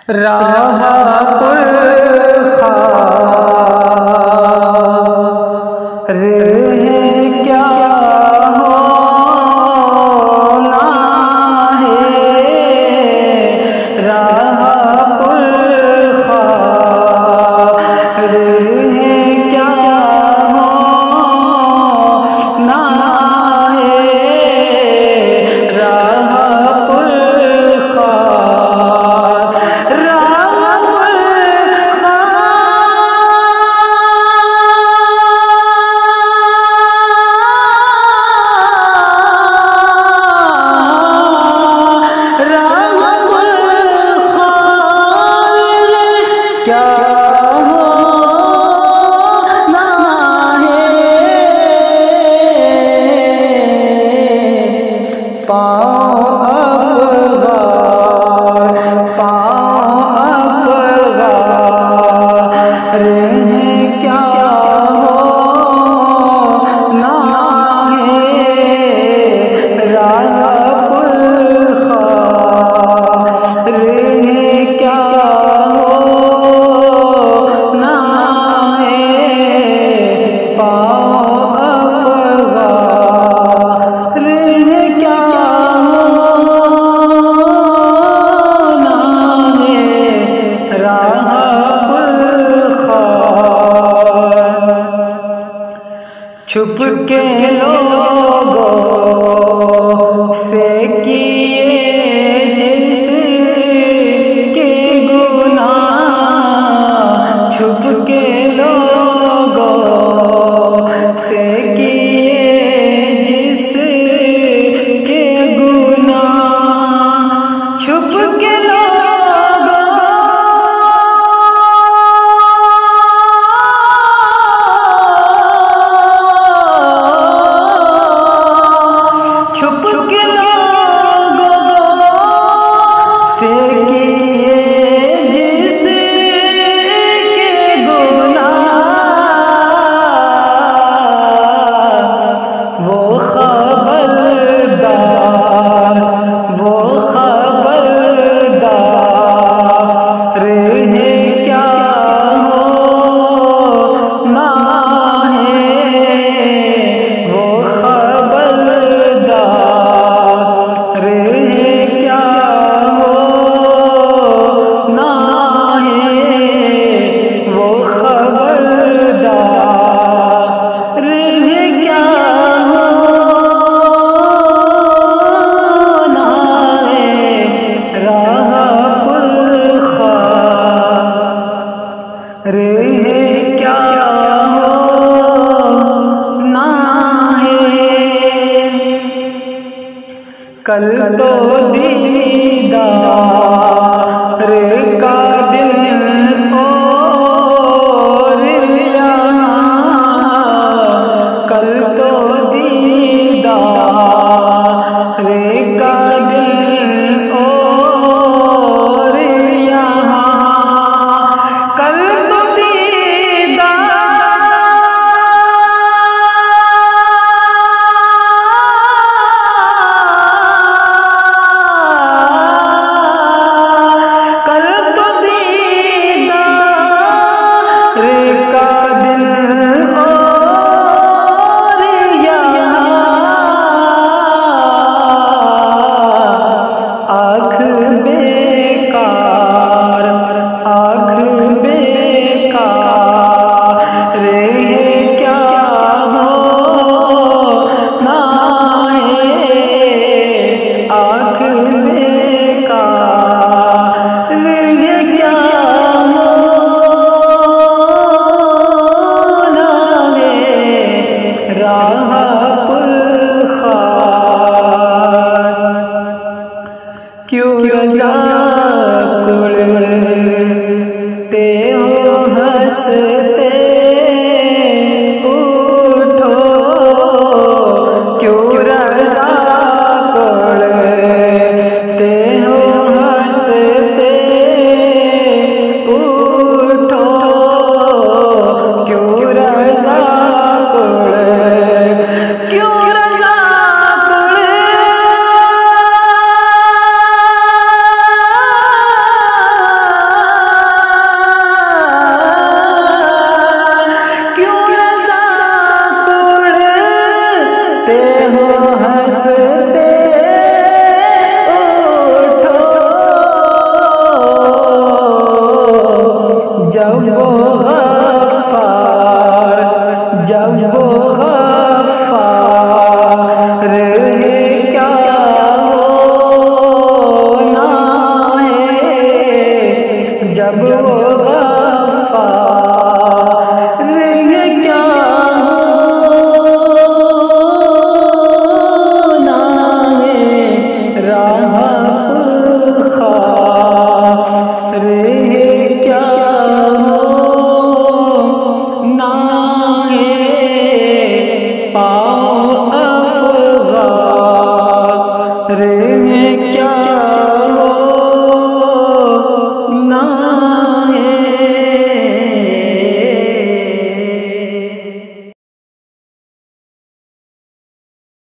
راہ پرخار ہے کیا ہونا ہے، راہ پرخار ہے کیا ہونا ہے، راہ چھپ کے لوگوں سے کیے جس کے گناہ، چھپ کے لوگوں سے کیے جس کے گناہ، چھپ کے کل تو دیدار کا دن اور یہاں، کل تو دیدار کا دن اور یہاں، کل تو کیوں رضا کڑتے ہو ہنستے اٹھو، کیوں رضا کڑتے ہو ہنستے اٹھو، کیوں رضا کیوں جب وہ غفار، جب وہ غفار ہے کیا ہونا ہے، جب وہ